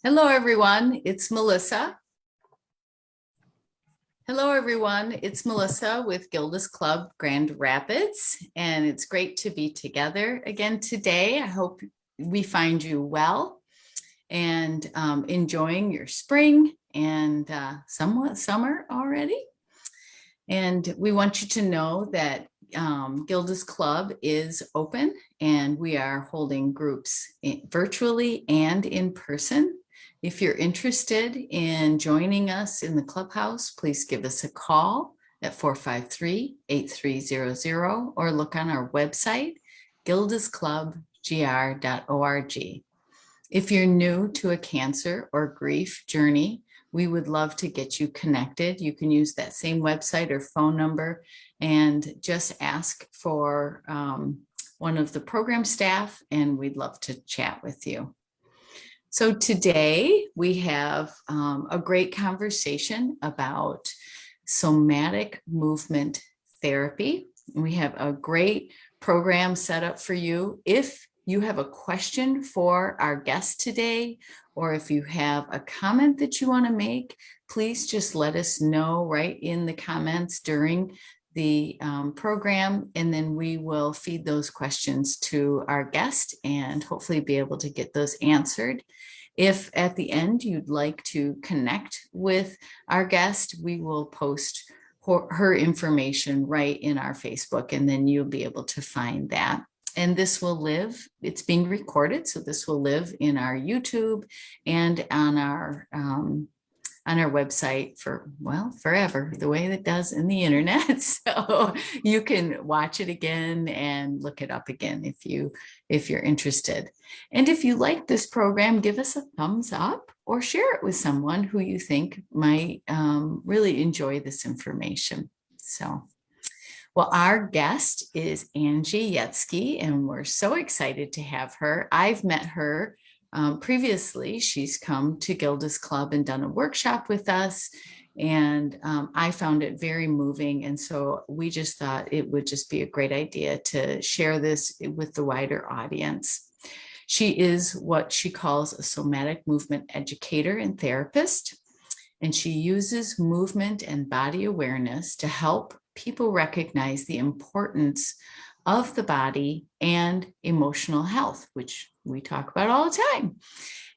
Hello, everyone. It's Melissa. Hello, everyone. It's Melissa with Gilda's Club Grand Rapids, and it's great to be together again today. I hope we find you well and enjoying your spring and somewhat summer already. And we want you to know that Gilda's Club is open and we are holding groups virtually and in person. If you're interested in joining us in the clubhouse, please give us a call at 453-8300 or look on our website, gildasclubgr.org. If you're new to a cancer or grief journey, we would love to get you connected. You can use that same website or phone number and just ask for one of the program staff, and we'd love to chat with you. So today we have a great conversation about somatic movement therapy. We have a great program set up for you. If you have a question for our guest today, or if you have a comment that you want to make, please just let us know right in the comments during the program, and then we will feed those questions to our guest and hopefully be able to get those answered. If at the end you'd like to connect with our guest, we will post her information right in our Facebook, and then you'll be able to find that. And this will live, it's being recorded, so this will live in our YouTube and on our website for, well, forever, the way it does in the internet. So you can watch it again and look it up again if you're interested. And if you like this program, give us a thumbs up or share it with someone who you think might really enjoy this information. So, well, our guest is Angie Yetzky, and we're so excited to have her. I've met her previously. She's come to Gilda's Club and done a workshop with us, and I found it very moving. And so we just thought it would just be a great idea to share this with the wider audience. She is what she calls a somatic movement educator and therapist, and she uses movement and body awareness to help people recognize the importance of the body and emotional health, which we talk about all the time.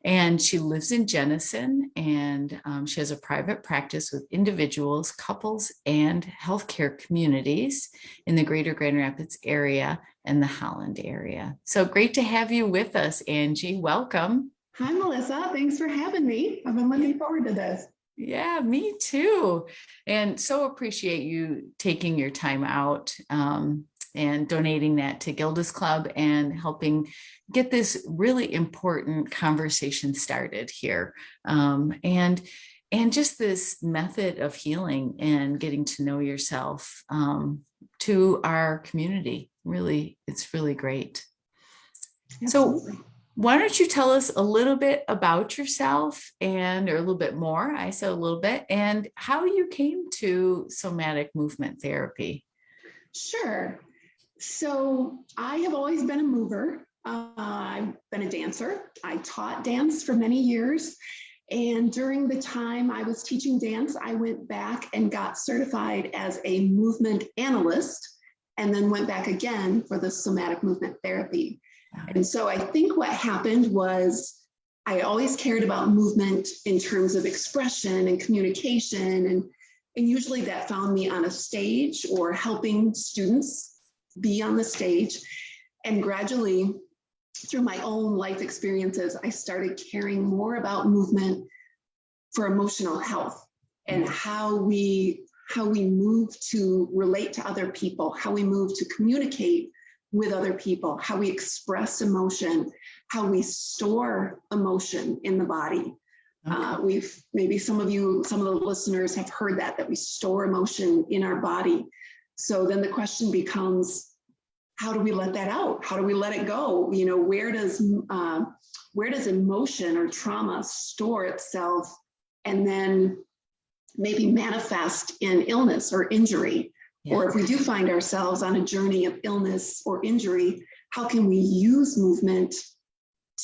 And she lives in Jenison, and she has a private practice with individuals, couples, and healthcare communities in the greater Grand Rapids area and the Holland area. So great to have you with us, Angie. Welcome. Hi, Melissa. Thanks for having me. I've been looking forward to this. Yeah, me too. And so appreciate you taking your time out and donating that to Gilda's Club and helping get this really important conversation started here. And just this method of healing and getting to know yourself to our community. Really, it's really great. Absolutely. So why don't you tell us a little bit about yourself or a little bit more, I said a little bit, and how you came to somatic movement therapy? Sure. So I have always been a mover. I've been a dancer. I taught dance for many years. And during the time I was teaching dance, I went back and got certified as a movement analyst, and then went back again for the somatic movement therapy. And so I think what happened was I always cared about movement in terms of expression and communication. And usually that found me on a stage or helping students be on the stage. And gradually, through my own life experiences, I started caring more about movement for emotional health and how we move to relate to other people, how we move to communicate with other people, how we express emotion, how we store emotion in the body. Okay. Maybe some of the listeners have heard that we store emotion in our body. So then the question becomes, how do we let that out? How do we let it go? You know, where does emotion or trauma store itself and then maybe manifest in illness or injury? Yeah. Or if we do find ourselves on a journey of illness or injury, how can we use movement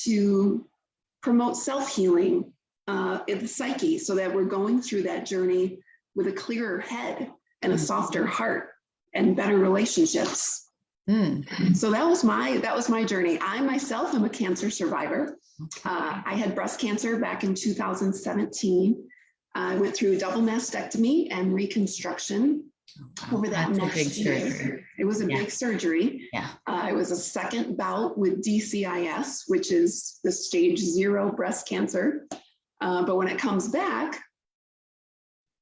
to promote self-healing in the psyche, so that we're going through that journey with a clearer head and a softer heart and better relationships. So that was my journey. I myself am a cancer survivor. I had breast cancer back in 2017. I went through a double mastectomy and reconstruction over that next year. It was a big surgery. Yeah. It was a second bout with DCIS, which is the stage 0 breast cancer. But when it comes back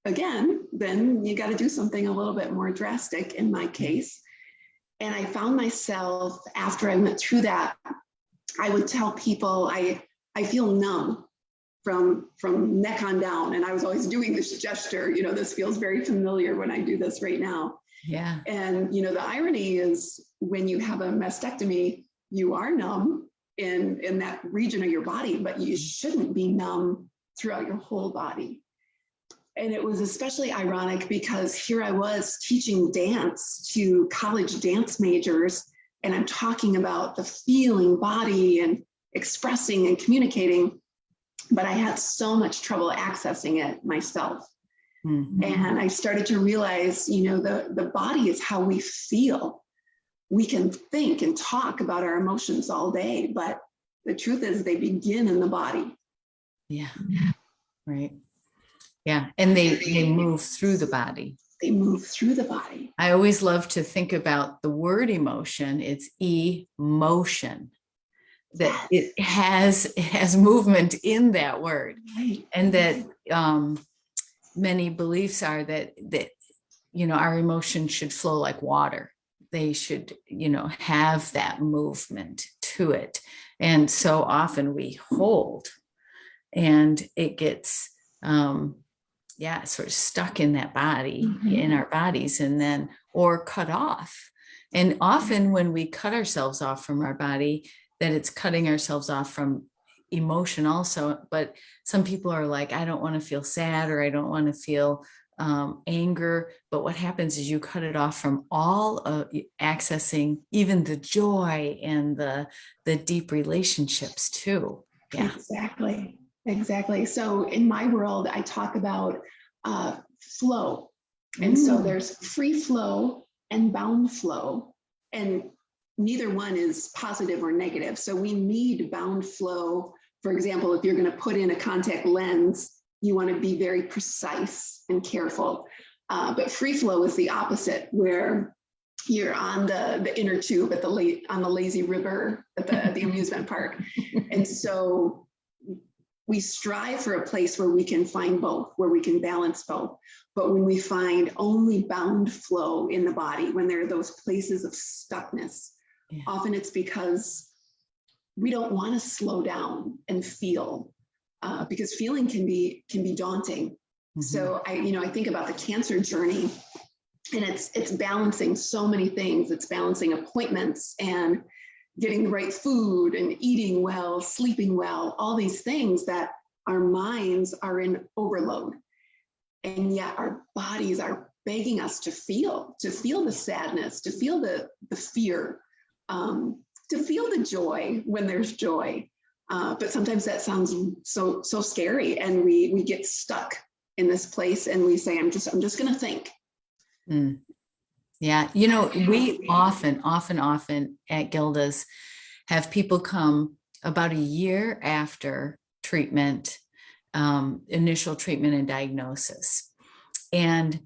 again, then you got to do something a little bit more drastic in my case. And I found myself, after I went through that, I would tell people I feel numb from neck on down. And I was always doing this gesture, this feels very familiar when I do this right now. Yeah. And, the irony is when you have a mastectomy, you are numb in that region of your body, but you shouldn't be numb throughout your whole body. And it was especially ironic because here I was teaching dance to college dance majors, and I'm talking about the feeling body and expressing and communicating, but I had so much trouble accessing it myself. And I started to realize, the body is how we feel. We can think and talk about our emotions all day, but the truth is they begin in the body. Yeah. Right. Yeah. And they move through the body. They move through the body. I always love to think about the word emotion. It's emotion. That it has movement in that word. Right. And that many beliefs are that our emotions should flow like water. They should, have that movement to it. And so often we hold and it gets, sort of stuck in that body, in our bodies, and then, or cut off. And often when we cut ourselves off from our body, that it's cutting ourselves off from emotion also. But some people are like, I don't want to feel sad, or I don't want to feel anger. But what happens is you cut it off from all accessing even the joy and the deep relationships too. Yeah. Exactly. So in my world, I talk about flow. And so there's free flow and bound flow. And neither one is positive or negative. So we need bound flow. For example, if you're going to put in a contact lens, you want to be very precise and careful. But free flow is the opposite, where you're on the inner tube on the lazy river at the amusement park. And so we strive for a place where we can find both, where we can balance both. But when we find only bound flow in the body, when there are those places of stuckness, often it's because we don't want to slow down and feel, because feeling can be daunting. So I think about the cancer journey, and it's balancing so many things. It's balancing appointments and getting the right food and eating well, sleeping well, all these things that our minds are in overload. And yet our bodies are begging us to feel the sadness, to feel the fear, to feel the joy when there's joy. But sometimes that sounds so scary, and we get stuck in this place and we say, I'm just going to think. Yeah. We often at Gilda's have people come about a year after treatment, initial treatment and diagnosis. And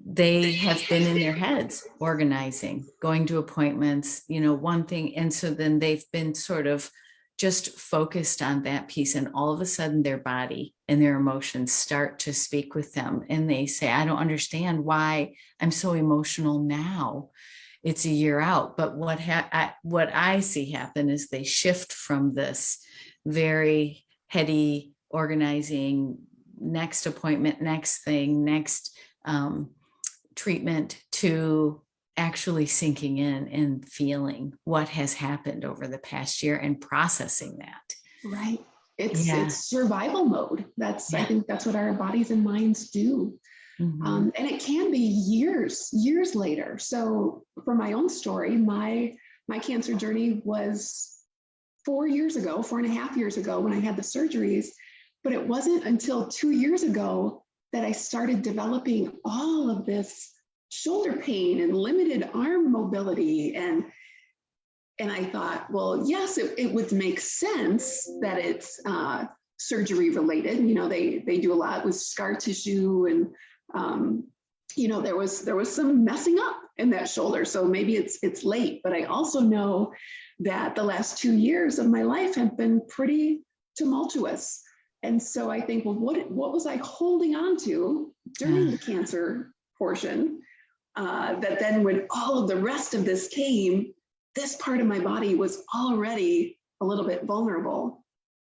they have been in their heads organizing, going to appointments, one thing. And so then they've been sort of just focused on that piece. And all of a sudden their body and their emotions start to speak with them. And they say, I don't understand why I'm so emotional now. It's a year out. But what I see happen is they shift from this very heady organizing, next appointment, next thing, next treatment, to actually sinking in and feeling what has happened over the past year and processing that. Right. It's survival mode. I think that's what our bodies and minds do. And it can be years later. So for my own story, my cancer journey was 4.5 years ago when I had the surgeries. But it wasn't until 2 years ago that I started developing all of this shoulder pain and limited arm mobility. And I thought, well, yes, it would make sense that it's surgery related. You know, they do a lot with scar tissue, and you know, there was some messing up in that shoulder, so maybe it's late. But I also know that the last 2 years of my life have been pretty tumultuous, and so I think, well, what was I holding on to during the cancer portion, that then when all of the rest of this came, this part of my body was already a little bit vulnerable,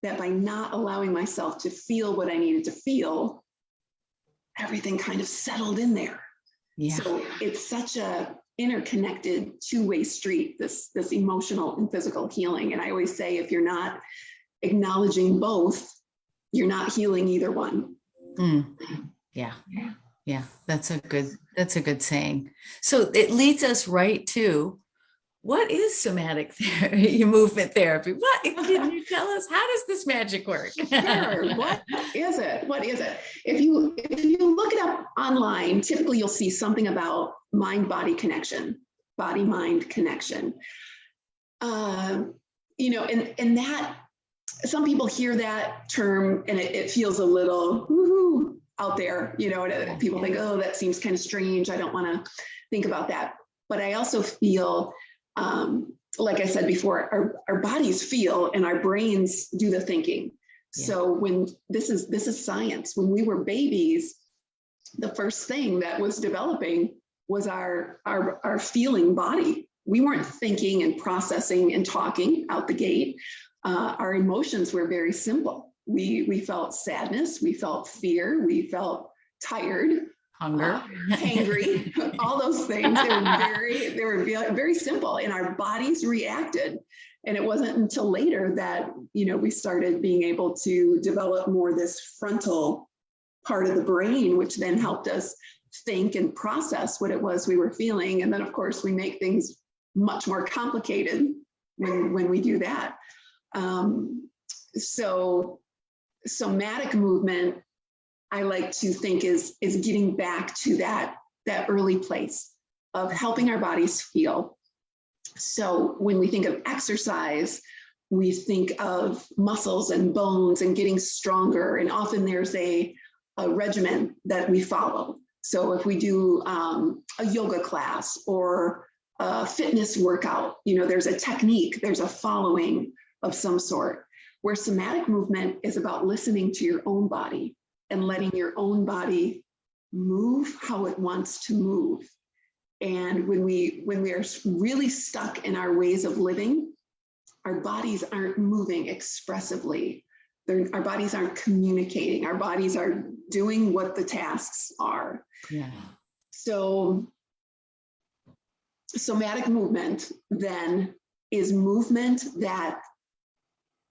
that by not allowing myself to feel what I needed to feel, everything kind of settled in there. Yeah. So it's such a interconnected two-way street, this emotional and physical healing. And I always say, if you're not acknowledging both, you're not healing either one. Yeah. Yeah. That's a good saying. So it leads us right to, what is somatic therapy, movement therapy? What can you tell us? How does this magic work? Sure. What is it? What is it? If you look it up online, typically you'll see something about mind-body connection, body-mind connection. You know, and that, some people hear that term and it feels a little woo-hoo out there, you know, and people think, oh, that seems kind of strange. I don't want to think about that. But I also feel, like I said before, our bodies feel and our brains do the thinking. Yeah. So when this is science. When we were babies, the first thing that was developing was our feeling body. We weren't thinking and processing and talking out the gate. Our emotions were very simple. We felt sadness, we felt fear, we felt tired, hunger, hangry, all those things. They were very simple, and our bodies reacted. And it wasn't until later that, you know, we started being able to develop more this frontal part of the brain, which then helped us think and process what it was we were feeling. And then, of course, we make things much more complicated when we do that. So somatic movement, I like to think is getting back to that early place of helping our bodies feel. So when we think of exercise, we think of muscles and bones and getting stronger. And often there's a regimen that we follow. So if we do a yoga class or a fitness workout, you know, there's a technique, there's a following of some sort. Where somatic movement is about listening to your own body and letting your own body move how it wants to move. And when we are really stuck in our ways of living, our bodies aren't moving expressively. Our bodies aren't communicating. Our bodies are doing what the tasks are. Yeah. So somatic movement then is movement that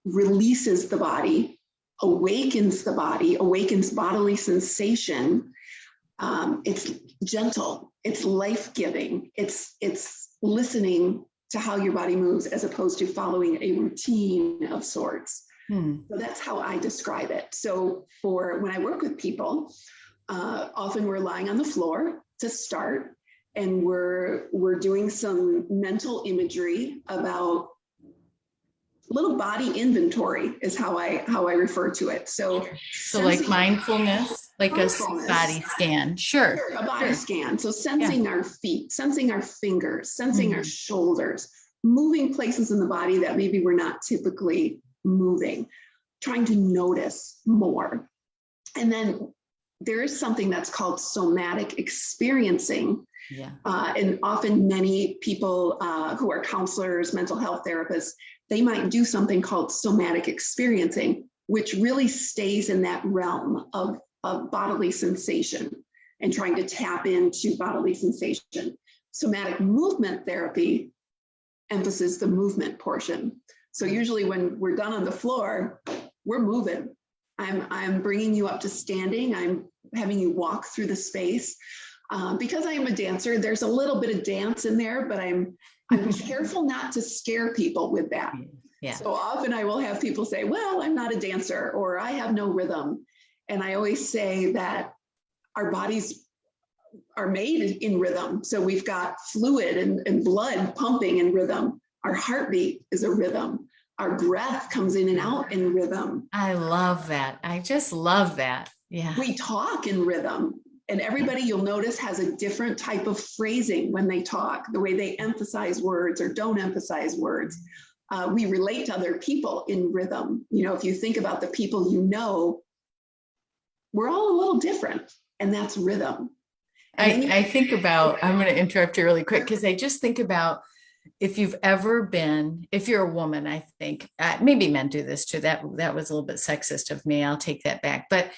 releases the body, awakens the body, awakens bodily sensation. It's gentle, it's life-giving, it's listening to how your body moves as opposed to following a routine of sorts. So that's how I describe it. So for when I work with people, often we're lying on the floor to start, and we're doing some mental imagery about little body inventory is how I refer to it. So like mindfulness, like a body scan. Sure. A body scan. So sensing our feet, sensing our fingers, sensing our shoulders, moving places in the body that maybe we're not typically moving, trying to notice more. And then there is something that's called somatic experiencing. Yeah. And often many people who are counselors, mental health therapists, they might do something called somatic experiencing, which really stays in that realm of bodily sensation and trying to tap into bodily sensation. Somatic movement therapy emphasizes the movement portion. So usually when we're done on the floor, we're moving. I'm bringing you up to standing. I'm having you walk through the space. Because I am a dancer, there's a little bit of dance in there, but I'm careful not to scare people with that. Yeah. So often I will have people say, well, I'm not a dancer, or I have no rhythm. And I always say that our bodies are made in rhythm. So we've got fluid and blood pumping in rhythm. Our heartbeat is a rhythm. Our breath comes in and out in rhythm. I love that. I just love that. Yeah. We talk in rhythm. And everybody, you'll notice, has a different type of phrasing when they talk, the way they emphasize words or don't emphasize words. We relate to other people in rhythm. You know, if you think about the people you know, we're all a little different, and that's rhythm. I think about, I'm going to interrupt you really quick because I just think about if you've ever been, if you're a woman, I think maybe men do this too. That was a little bit sexist of me. I'll take that back. But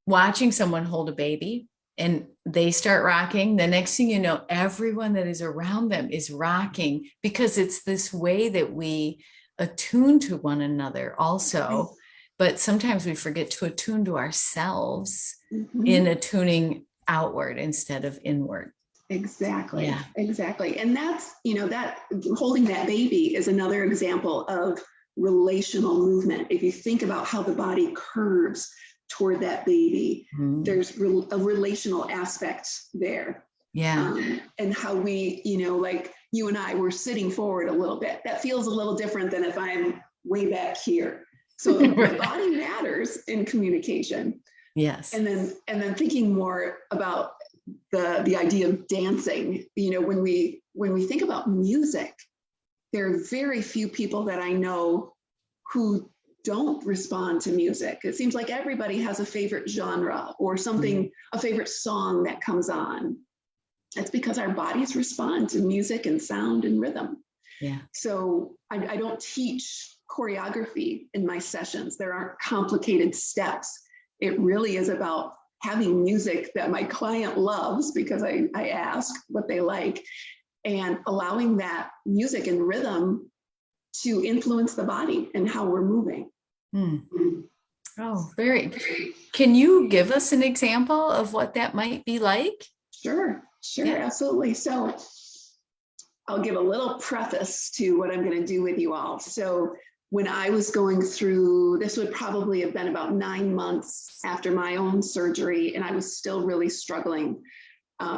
watching someone hold a baby and they start rocking, the next thing you know, everyone that is around them is rocking, because it's this way that we attune to one another also. But sometimes we forget to attune to ourselves in attuning outward instead of inward. Exactly. Yeah. Exactly. And that's, you know, that holding that baby is another example of relational movement. If you think about how the body curves toward that baby, there's a relational aspect there. Yeah. And how we, you know, like you and I were sitting forward a little bit. That feels a little different than if I'm way back here. So the body matters in communication. Yes. And then thinking more about the idea of dancing, you know, when we think about music, there are very few people that I know who don't respond to music. It seems like everybody has a favorite genre or something, a favorite song that comes on. That's because our bodies respond to music and sound and rhythm. Yeah. So I don't teach choreography in my sessions. There aren't complicated steps. It really is about having music that my client loves, because I ask what they like, and allowing that music and rhythm to influence the body and how we're moving. Oh, very. Can you give us an example of what that might be like? Sure, Yeah. absolutely. So I'll give a little preface to what I'm going to do with you all. So when I was going through, this would probably have been about 9 months after my own surgery, and I was still really struggling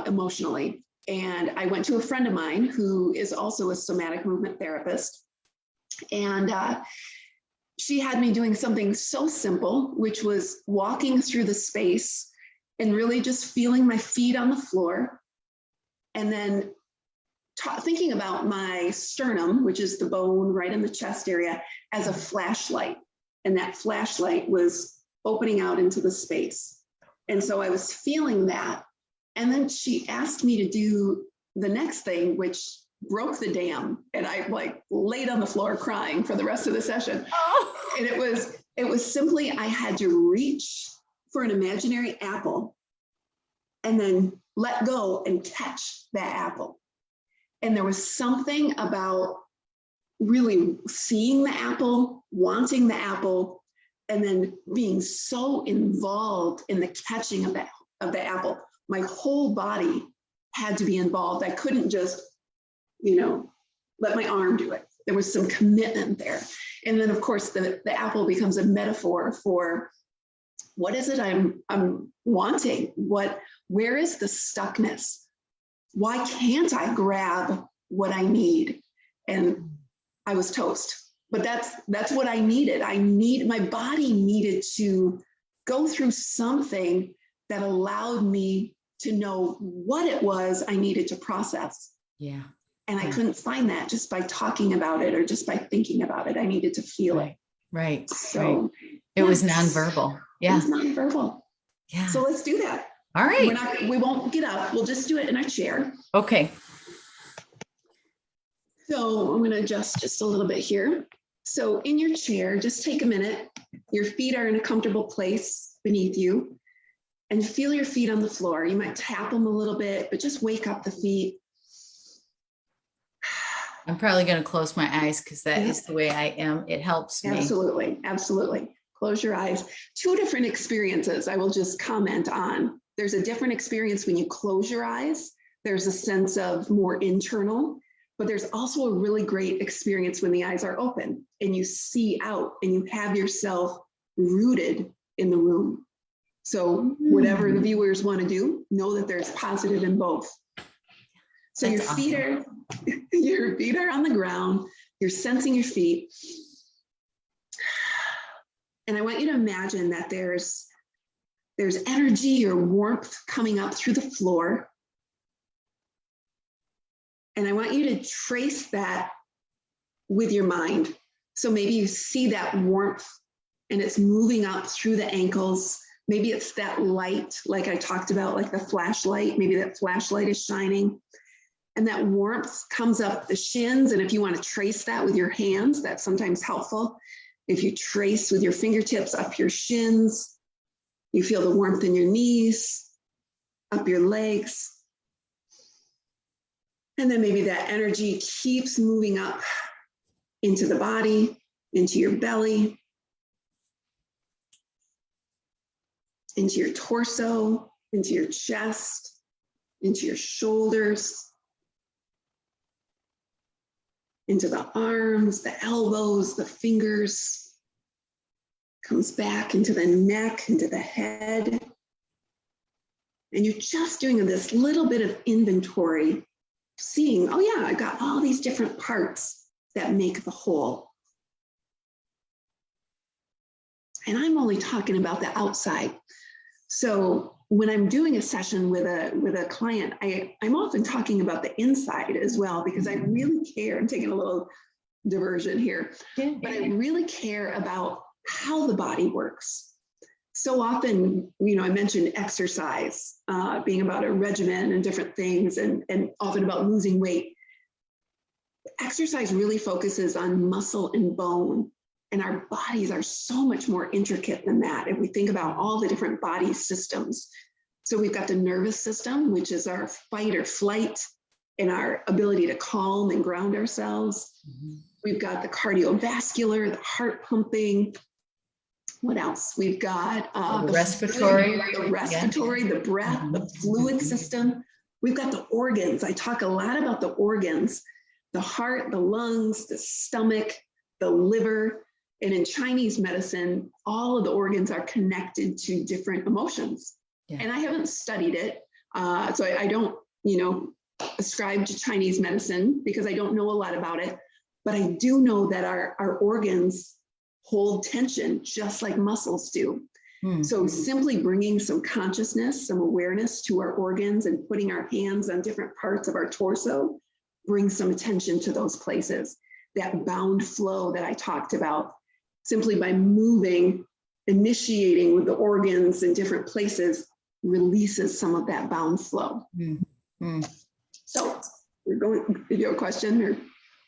emotionally. And I went to a friend of mine who is also a somatic movement therapist. And she had me doing something so simple, which was walking through the space and really just feeling my feet on the floor. And then thinking about my sternum, which is the bone right in the chest area, as a flashlight. And that flashlight was opening out into the space. And so I was feeling that. And then she asked me to do the next thing, which broke the dam. And I like laid on the floor crying for the rest of the session. Oh. And it was simply, I had to reach for an imaginary apple and then let go and catch that apple. And there was something about really seeing the apple, wanting the apple, and then being so involved in the catching of the apple. My whole body had to be involved. I couldn't just, you know, let my arm do it. There was some commitment there. And then of course the apple becomes a metaphor for what is it I'm wanting? Where is the stuckness? Why can't I grab what I need? And I was toast. But that's what I needed. My body needed to go through something that allowed me to know what it was I needed to process. Yeah. And I couldn't find that just by talking about it or just by thinking about it. I needed to feel it. Right. So it was nonverbal. Yeah. It was nonverbal. Yeah. So let's do that. All right. We won't get up. We'll just do it in our chair. Okay. So I'm going to adjust just a little bit here. So in your chair, just take a minute. Your feet are in a comfortable place beneath you, and feel your feet on the floor. You might tap them a little bit, but just wake up the feet. I'm probably going to close my eyes because that is the way I am. It helps me. Absolutely. Absolutely. Close your eyes. 2 different experiences I will just comment on. There's a different experience when you close your eyes. There's a sense of more internal. But there's also a really great experience when the eyes are open and you see out and you have yourself rooted in the room. So whatever the viewers want to do, know that there's positive in both. So That's your feet are on the ground, you're sensing your feet. And I want you to imagine that there's energy or warmth coming up through the floor. And I want you to trace that with your mind. So maybe you see that warmth and it's moving up through the ankles. Maybe it's that light, like I talked about, like the flashlight. Maybe that flashlight is shining. And that warmth comes up the shins. And if you want to trace that with your hands, that's sometimes helpful. If you trace with your fingertips up your shins, you feel the warmth in your knees, up your legs. And then maybe that energy keeps moving up into the body, into your belly, into your torso, into your chest, into your shoulders, into the arms, the elbows, the fingers, comes back into the neck, into the head. And you're just doing this little bit of inventory, seeing, oh yeah, I got all these different parts that make the whole. And I'm only talking about the outside. So when I'm doing a session with a client, I'm often talking about the inside as well, because I really care. I'm taking a little diversion here, but I really care about how the body works. So often, I mentioned exercise being about a regimen and different things, and often about losing weight. Exercise really focuses on muscle and bone, and our bodies are so much more intricate than that if we think about all the different body systems. So we've got the nervous system, which is our fight or flight and our ability to calm and ground ourselves. Mm-hmm. We've got the cardiovascular, the heart pumping. What else? We've got the respiratory, the breath, mm-hmm. the fluid system. We've got the organs. I talk a lot about the organs, the heart, the lungs, the stomach, the liver. And in Chinese medicine, all of the organs are connected to different emotions. Yeah. And I haven't studied it. So I don't, ascribe to Chinese medicine because I don't know a lot about it. But I do know that our organs hold tension just like muscles do. Mm-hmm. So simply bringing some consciousness, some awareness to our organs and putting our hands on different parts of our torso brings some attention to those places. That bound flow that I talked about, simply by moving, initiating with the organs in different places, releases some of that bound flow. Mm-hmm. So we're going, did you have a question or?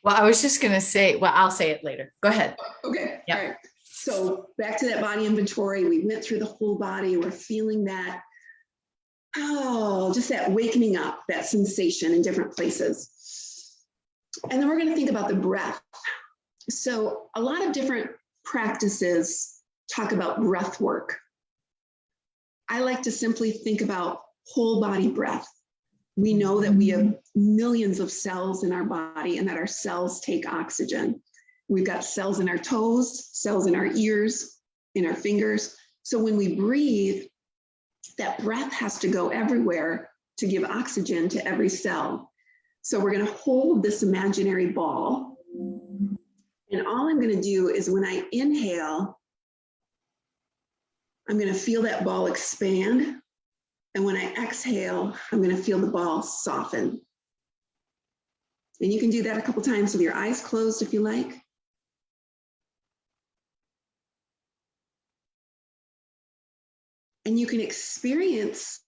Well, I was just going to say, I'll say it later. Go ahead. Okay. Yep. All right. So back to that body inventory. We went through the whole body. We're feeling that, just that wakening up, that sensation in different places. And then we're going to think about the breath. So a lot of different practices talk about breath work. I like to simply think about whole body breath. We know that we have millions of cells in our body and that our cells take oxygen. We've got cells in our toes, cells in our ears, in our fingers. So when we breathe, that breath has to go everywhere to give oxygen to every cell. So we're going to hold this imaginary ball. And all I'm going to do is when I inhale, I'm going to feel that ball expand. And when I exhale, I'm going to feel the ball soften. And you can do that a couple times with your eyes closed if you like. And you can experience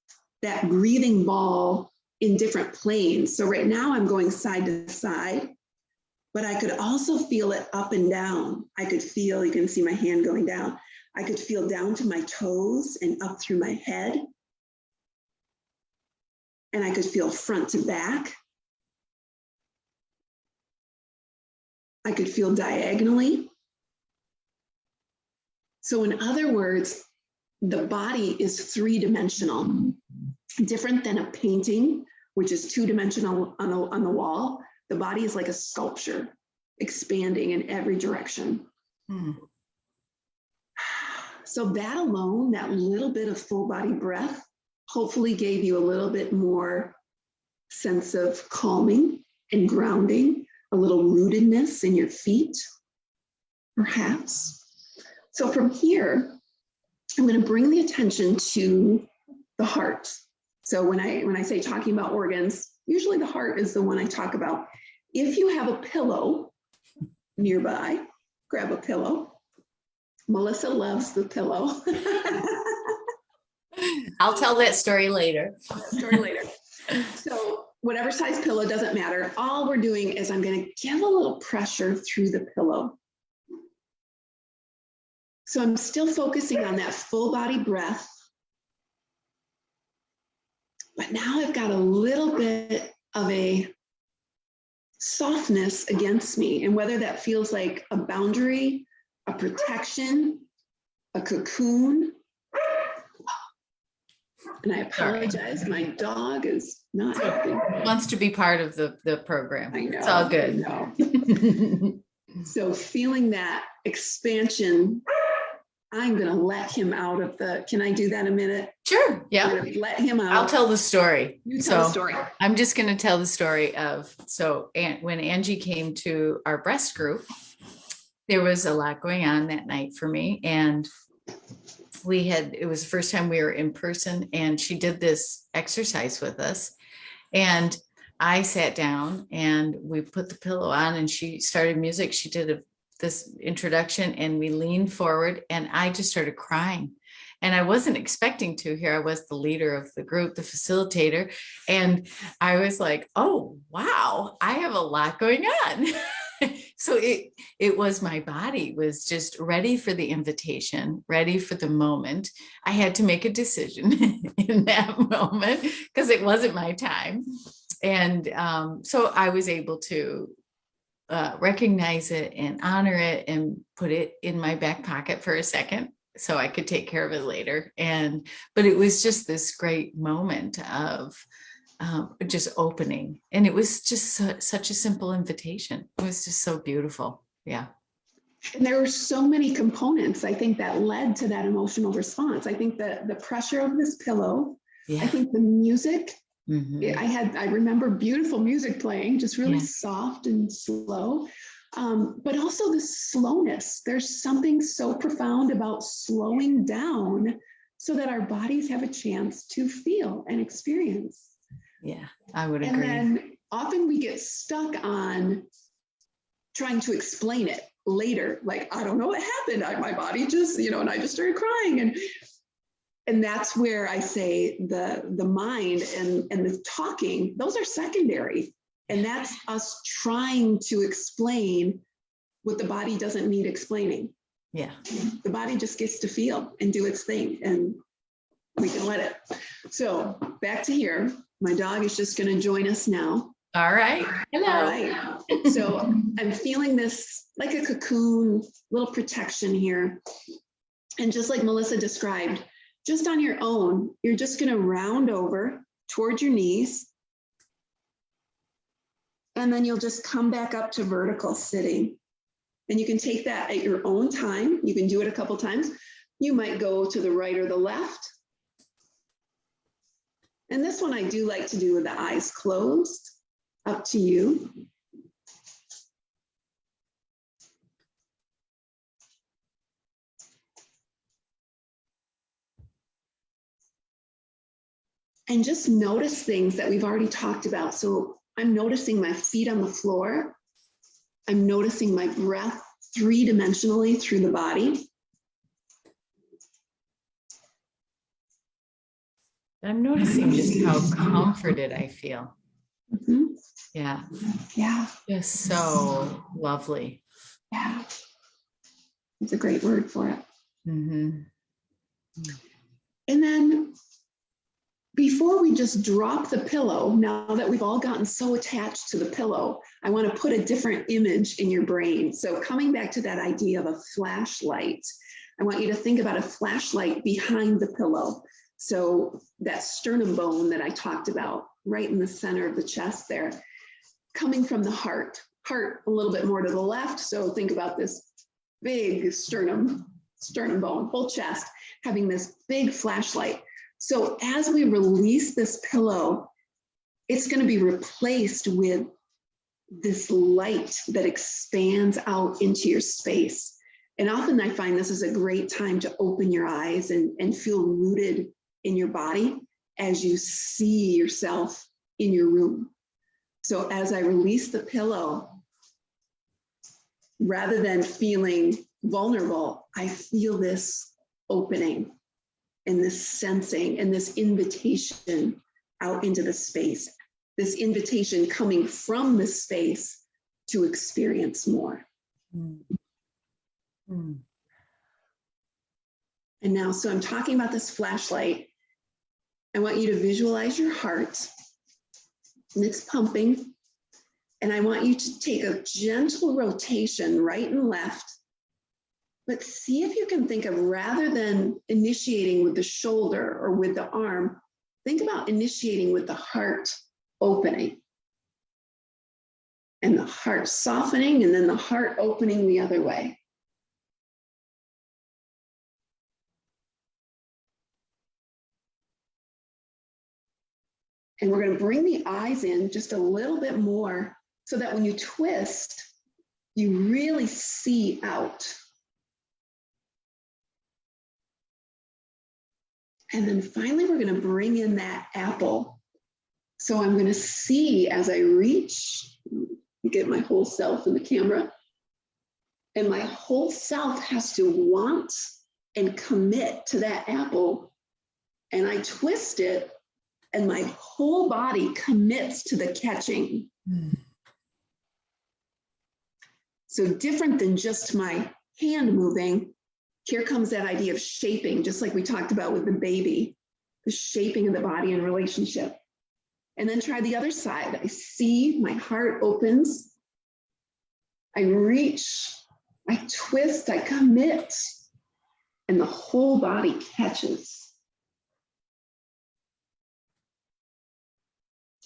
that breathing ball in different planes. So right now I'm going side to side, but I could also feel it up and down. I could feel, you can see my hand going down. I could feel down to my toes and up through my head. And I could feel front to back. I could feel diagonally. So in other words, the body is three-dimensional, different than a painting, which is two-dimensional on the wall. The body is like a sculpture, expanding in every direction. So that alone, that little bit of full body breath, hopefully gave you a little bit more sense of calming and grounding, a little rootedness in your feet, perhaps. So from here, I'm going to bring the attention to the heart. So when I say talking about organs, usually the heart is the one I talk about. If you have a pillow nearby, grab a pillow. Melissa loves the pillow. I'll tell that story later. So whatever size pillow, doesn't matter. All we're doing is I'm going to give a little pressure through the pillow. So I'm still focusing on that full body breath. But now I've got a little bit of a softness against me. And whether that feels like a boundary, a protection, a cocoon. And I apologize, my dog is not happy. Wants to be part of the program. I know. It's all good. I know. So feeling that expansion, I'm going to let him out of the, can I do that a minute? Sure. Yeah. Let him out. I'll tell the story. You tell the story. I'm just going to tell the story of, when Angie came to our breast group, there was a lot going on that night for me. And it was the first time we were in person, and she did this exercise with us. And I sat down and we put the pillow on and she started music. She did this introduction and we leaned forward and I just started crying. And I wasn't expecting to. Here I was, the leader of the group, the facilitator. And I was like, oh, wow, I have a lot going on. So it was, my body was just ready for the invitation, ready for the moment. I had to make a decision in that moment because it wasn't my time. And so I was able to recognize it and honor it and put it in my back pocket for a second so I could take care of it later. But it was just this great moment of just opening. And it was just such a simple invitation. It was just so beautiful. Yeah. And there were so many components, I think, that led to that emotional response. I think the pressure of this pillow, I think the music, I remember beautiful music playing, just really soft and slow. But also the slowness. There's something so profound about slowing down so that our bodies have a chance to feel and experience. Yeah, I would agree. And then often we get stuck on trying to explain it later. Like, I don't know what happened. My body just, and I just started crying. And that's where I say the mind and the talking, those are secondary. And that's us trying to explain what the body doesn't need explaining. Yeah. The body just gets to feel and do its thing, and we can let it. So back to here. My dog is just going to join us now. All right. Hello. All right. So I'm feeling this like a cocoon, little protection here. And just like Melissa described, just on your own, you're just going to round over towards your knees. And then you'll just come back up to vertical sitting. And you can take that at your own time. You can do it a couple times. You might go to the right or the left. And this one I do like to do with the eyes closed. Up to you. And just notice things that we've already talked about. So I'm noticing my feet on the floor. I'm noticing my breath three-dimensionally through the body. I'm noticing just how comforted I feel. Mm-hmm. Yeah. Yeah. Just so lovely. Yeah. It's a great word for it. Mm-hmm. And then before we just drop the pillow, now that we've all gotten so attached to the pillow, I want to put a different image in your brain. So coming back to that idea of a flashlight, I want you to think about a flashlight behind the pillow. So that sternum bone that I talked about, right in the center of the chest there. coming from the heart a little bit more to the left. So think about this big sternum bone, whole chest, having this big flashlight. So as we release this pillow, it's going to be replaced with this light that expands out into your space. And often I find this is a great time to open your eyes and feel rooted in your body as you see yourself in your room. So as I release the pillow, rather than feeling vulnerable, I feel this opening and this sensing and this invitation out into the space, this invitation coming from the space to experience more. Mm. Mm. And now, so I'm talking about this flashlight. I want you to visualize your heart, and it's pumping. And I want you to take a gentle rotation right and left, but see if you can think of, rather than initiating with the shoulder or with the arm, think about initiating with the heart opening and the heart softening, and then the heart opening the other way. And we're going to bring the eyes in just a little bit more so that when you twist, you really see out. And then finally, we're going to bring in that apple. So I'm going to see as I reach, get my whole self in the camera, and my whole self has to want and commit to that apple. And I twist it, and my whole body commits to the catching. Mm. So different than just my hand moving, here comes that idea of shaping, just like we talked about with the baby, the shaping of the body in relationship. And then try the other side. I see my heart opens. I reach, I twist, I commit, and the whole body catches.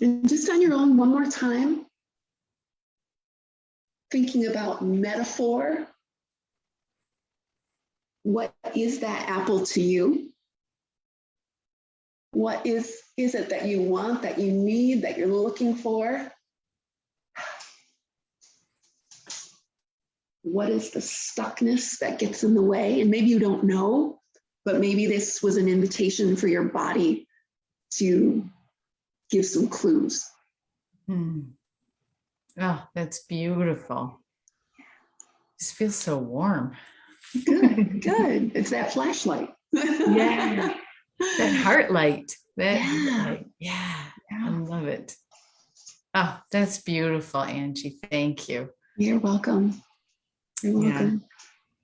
And just on your own, one more time, thinking about metaphor. What is that apple to you? What is it that you want, that you need, that you're looking for? What is the stuckness that gets in the way? And maybe you don't know, but maybe this was an invitation for your body to give some clues. Oh, that's beautiful. Just feels so warm. Good, good. It's that flashlight. Yeah. That heart light. That yeah. Light. Yeah. I love it. Oh, that's beautiful, Angie. Thank you. You're welcome. You're welcome.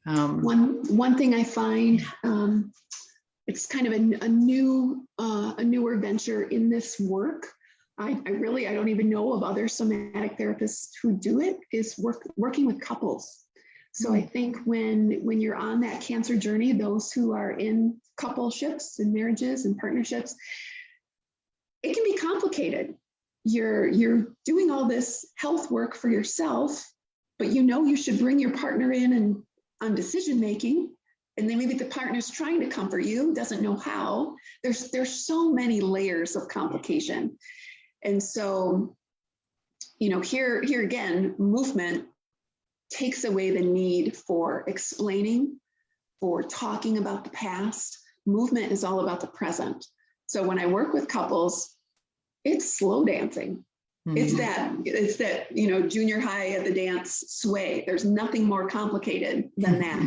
Yeah. One thing I find, it's kind of a newer venture in this work. I don't even know of other somatic therapists who do it, is working with couples. So I think when you're on that cancer journey, those who are in coupleships and marriages and partnerships, it can be complicated. You're doing all this health work for yourself, but you should bring your partner in and on decision making. And then maybe the partner's trying to comfort you, doesn't know how. There's so many layers of complication. And so, here again, movement takes away the need for explaining, for talking about the past. Movement is all about the present. So when I work with couples, it's slow dancing. Mm-hmm. It's that, junior high at the dance sway. There's nothing more complicated than that.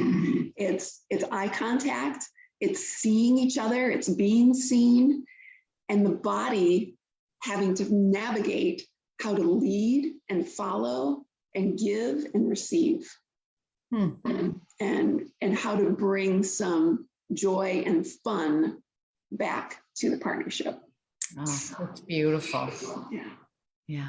It's eye contact, it's seeing each other, it's being seen, and the body having to navigate how to lead and follow and give and receive, and how to bring some joy and fun back to the partnership. Oh, that's beautiful. Yeah.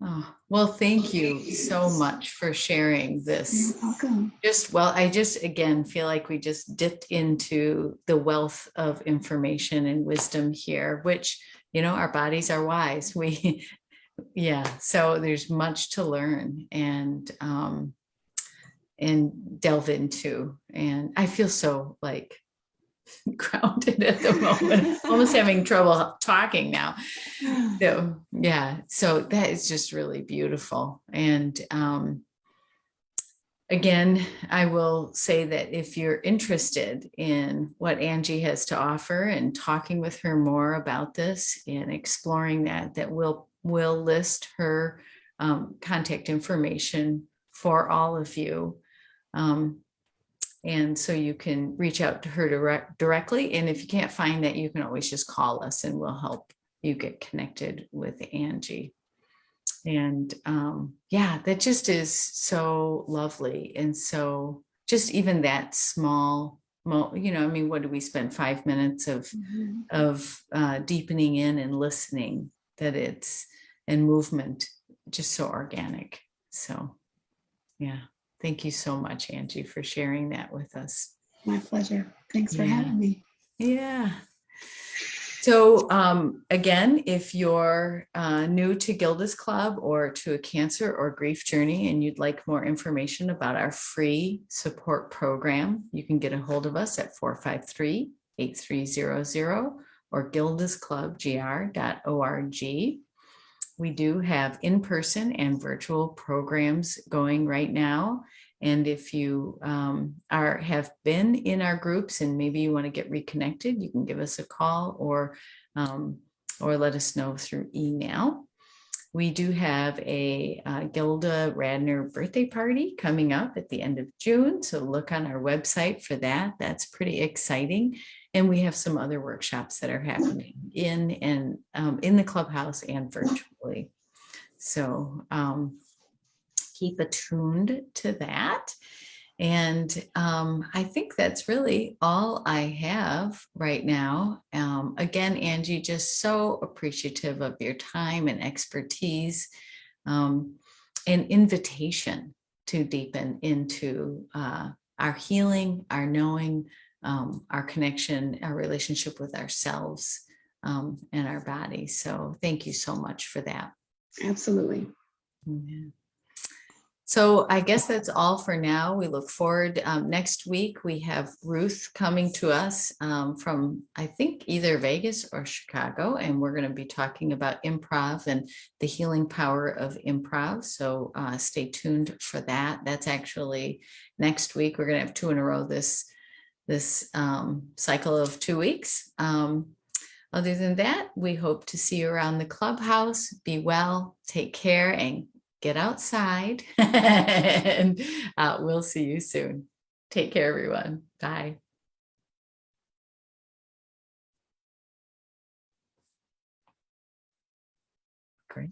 Oh, well, thank you so much for sharing this. You're welcome. I just again feel like we just dipped into the wealth of information and wisdom here, which, our bodies are wise. yeah, so there's much to learn and delve into. And I feel so like grounded at the moment, almost having trouble talking now. So yeah, so that is just really beautiful. And again, I will say that if you're interested in what Angie has to offer and talking with her more about this and exploring that, we'll list her contact information for all of you. And so you can reach out to her directly. And if you can't find that, you can always just call us and we'll help you get connected with Angie. And yeah, that just is so lovely. And so just even that small, you know, I mean, what do we spend 5 minutes of deepening in and listening, that it's, and movement, just so organic. So yeah, thank you so much, Angie, for sharing that with us. My pleasure. Thanks for having me. Yeah. So again, if you're new to Gilda's Club or to a cancer or grief journey and you'd like more information about our free support program, you can get a hold of us at 453-8300 or gildasclubgr.org. We do have in-person and virtual programs going right now. And if you have been in our groups and maybe you want to get reconnected, you can give us a call or let us know through email. We do have a Gilda Radner birthday party coming up at the end of June. So look on our website for that. That's pretty exciting. And we have some other workshops that are happening in the clubhouse and virtually. So keep attuned to that. And I think that's really all I have right now. Again, Angie, just so appreciative of your time and expertise and invitation to deepen into our healing, our knowing, our connection, our relationship with ourselves and our body. So thank you so much for that. Absolutely. Yeah. So I guess that's all for now. We look forward. Next week, we have Ruth coming to us from, I think, either Vegas or Chicago, and we're going to be talking about improv and the healing power of improv. So stay tuned for that. That's actually next week. We're going to have 2 in a row this cycle of 2 weeks. Other than that, we hope to see you around the clubhouse. Be well, take care, and get outside. And we'll see you soon. Take care, everyone. Bye. Great.